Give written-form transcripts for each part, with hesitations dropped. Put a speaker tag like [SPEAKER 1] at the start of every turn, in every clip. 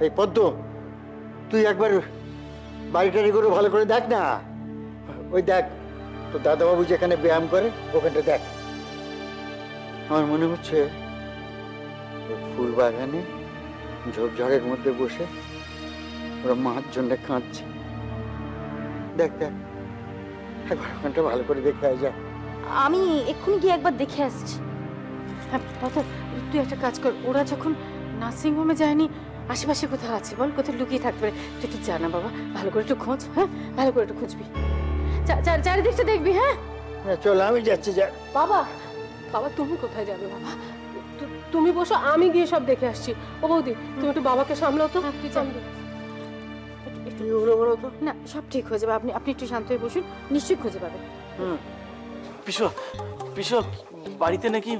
[SPEAKER 1] এই পদ্ম, তুই একবার বাড়ি টাড়ি করে ভালো করে দেখ না। ওই দেখ তো দাদাবাবু যেখানে ব্যায়াম করে ওখানটা দেখ। আমার মনে হচ্ছে ফুল বাগানে ঝোপঝাড়ের মধ্যে বসে ওরা মার জন্য কাঁদছে। দেখ দেখ, একবার ওখানটা ভালো করে দেখে যা।
[SPEAKER 2] আমি এক্ষুনি গিয়ে একবার দেখে আসছি। হ্যাঁ দাদা, তুই একটা কাজ কর, ওরা যখন নার্সিং হোমে যায়নি আশেপাশে কোথাও আছে বল, কোথাও লুকিয়ে থাকতে পারে। তুই একটু জানা বাবা, ভালো করে একটু খোঁজ। হ্যাঁ ভালো করে একটু খুঁজবি, চারিদিকটা দেখবি। হ্যাঁ
[SPEAKER 1] চল আমি যাচ্ছি। যা
[SPEAKER 3] বাবা। বাবা তুমি কোথায় যাবে বাবা? তুমি বসো, আমি গিয়ে সব দেখে আসছি। ও বৌদি, তুমি একটু বাবাকে সামলাও তো।
[SPEAKER 1] কি হলো বলো তো?
[SPEAKER 2] না, সব ঠিক হয়ে যাবে। আপনি একটু শান্ত হয়ে বসুন, নিশ্চয়ই খুঁজে পাবেন।
[SPEAKER 4] পিসো পিসো, বাড়িতে নাকি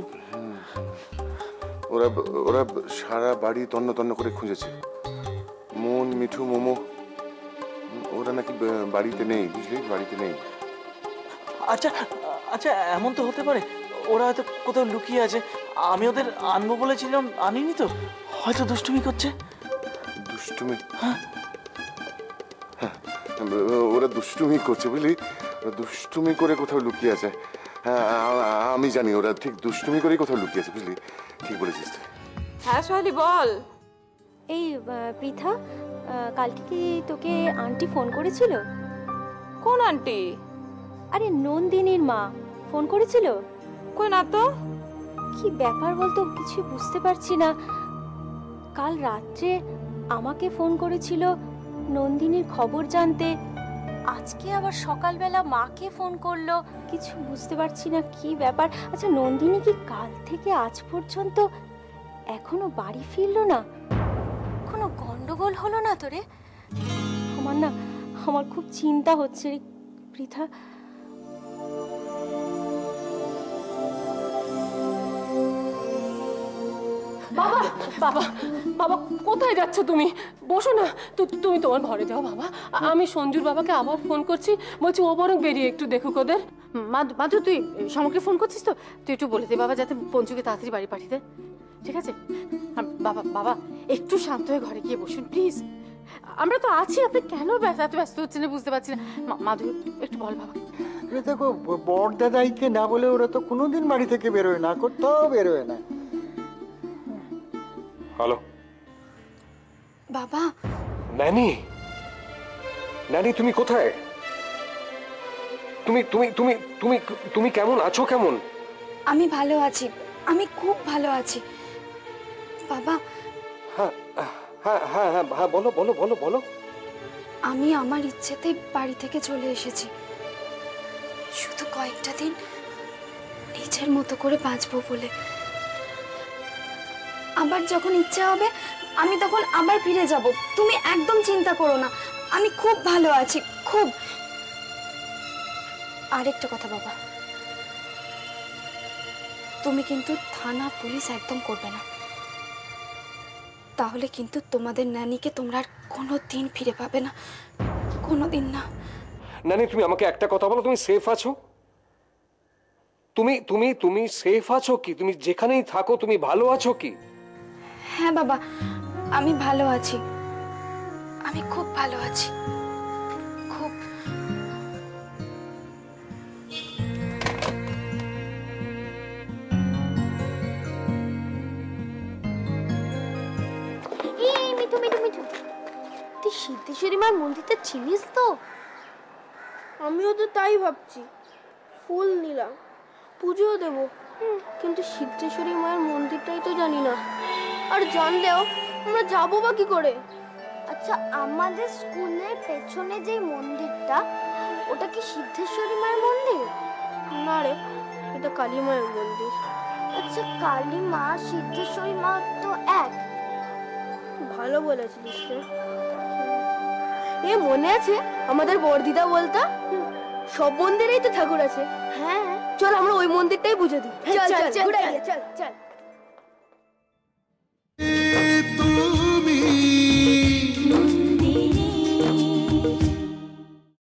[SPEAKER 5] ওরা ওরা সারা বাড়ি তন্ন তন্ন করে খুঁজেছে। মন, মিঠু, মোমো, ওরা নাকি বাড়িতে নেই, বুঝলি, বাড়িতে নেই।
[SPEAKER 4] আচ্ছা আচ্ছা, এমন তো হতে পারে ওরা হয়তো কোথাও লুকিয়ে আছে। আমি ওদের আনবো বলেছিলাম, আনিনি তো, হয়তো দুষ্টুমি করছে।
[SPEAKER 5] দুষ্টুমি? হ্যাঁ, ওরা দুষ্টুমি করছে বুঝলি, ওরা দুষ্টুমি করে কোথাও লুকিয়ে আছে। হ্যাঁ আমি জানি ওরা ঠিক দুষ্টুমি করেই কোথাও লুকিয়ে আছে, বুঝলি, ঠিক বলেছিস তুই।
[SPEAKER 3] হ্যাঁ সোহালি বল।
[SPEAKER 6] এই পৃথা, কালকে কি তোকে আন্টি ফোন করেছিল?
[SPEAKER 3] কোন আন্টি?
[SPEAKER 6] আরে নন্দিনীর মা ফোন করেছিল।
[SPEAKER 3] কই না তো।
[SPEAKER 6] কি ব্যাপার বলতো, কিছু বুঝতে পারছি না। কাল রাত্রে আমাকে ফোন করেছিল নন্দিনীর খবর জানতে, আজকে আবার সকালবেলা মাকে ফোন করলো। কিছু বুঝতে পারছি না কি ব্যাপার। আচ্ছা নন্দিনী কি কাল থেকে আজ পর্যন্ত এখনো বাড়ি ফিরলো না? কোনো গন্ডগোল হলো না তোরে? আমার খুব চিন্তা হচ্ছে রে পৃথা।
[SPEAKER 3] বাবা বাবা বাবা, কোথায় যাচ্ছ তুমি? বসো না, তুমি তোমার ঘরে যাও বাবা। আমি সঞ্জুর বাবাকে আবার ফোন করছি, বলছি ও বরং বেরিয়ে একটু দেখুক ওদের।
[SPEAKER 2] মাধু, তুই সমরকে ফোন করছিস তো? তুই একটু বলে দে বাবা যাতে পঞ্চুকে তাড়াতাড়ি বাড়ি পাঠিয়ে দে, ঠিক আছে? বাবা একটু শান্ত হয়ে ঘরে গিয়ে বসুন প্লিজ। আমরা তো আছি, আপনি কেন এত ব্যস্ত হচ্ছেন বুঝতে পারছি না। মাধু একটু বল বাবা।
[SPEAKER 1] দেখো, বড় দাদাইকে না বলে ওরা তো কোনোদিন বাড়ি থেকে বেরোয় না, কোথাও বেরোয় না।
[SPEAKER 7] হ্যালো
[SPEAKER 6] বাবা।
[SPEAKER 7] নানি, নানি তুমি কোথায়? তুমি তুমি তুমি তুমি তুমি কেমন আছো? কেমন?
[SPEAKER 6] আমি ভালো আছি, আমি খুব ভালো আছি বাবা।
[SPEAKER 7] হ্যাঁ হ্যাঁ হ্যাঁ হ্যাঁ হ্যাঁ, বলো বলো বলো বলো।
[SPEAKER 6] আমি আমার ইচ্ছেতে বাড়ি থেকে চলে এসেছি, শুধু কয়েকটা দিন নিজের মতো করে বাঁচবো বলে। আবার যখন ইচ্ছে হবে আমি তখন আবার ফিরে যাব। তুমি একদম চিন্তা করো না, আমি খুব ভালো আছি, খুব। আরেকটা কথা বাবা, তুমি কিন্তু থানা পুলিশ একদম করবে না, তাহলে কিন্তু তোমাদের নানিকে তোমরা আর কোনোদিন ফিরে পাবে না, কোনোদিন না।
[SPEAKER 7] নানি তুমি আমাকে একটা কথা বলো, তুমি সেফ আছো? তুমি তুমি তুমি সেফ আছো কি? তুমি যেখানেই থাকো তুমি ভালো আছো কি?
[SPEAKER 6] হ্যাঁ বাবা, আমি ভালো আছি, আমি খুব ভালো আছি, খুব।
[SPEAKER 8] এই মিঠু মিঠু মিঠু, তুই সিদ্ধেশ্বরী মার মন্দিরটা চিনিস তো?
[SPEAKER 9] আমিও তো তাই ভাবছি। ফুল নিলাম, পুজোও দেবো, কিন্তু সিদ্ধেশ্বরী মায়ের মন্দিরটাই তো জানি না। আর জানলেও আমরা যাবো বা কি করে?
[SPEAKER 8] আচ্ছা, আমাদের স্কুলের পেছনে যে মন্দিরটা, ওটা কি সিদ্ধেশ্বরী মায়ের মন্দির?
[SPEAKER 9] না রে, এটা কালী মায়ের মন্দির।
[SPEAKER 8] আচ্ছা, কালী মা সিদ্ধেশ্বরী মা তো এক।
[SPEAKER 9] ভালো বলেছিলিস রে। এ মনে আছে আমাদের বর্দিদা বলতো সব মন্দিরেই তো ঠাকুর আছে।
[SPEAKER 8] হ্যাঁ,
[SPEAKER 9] চল আমরা ওই মন্দিরটাই বুঝে দিই। চল চল চল চল।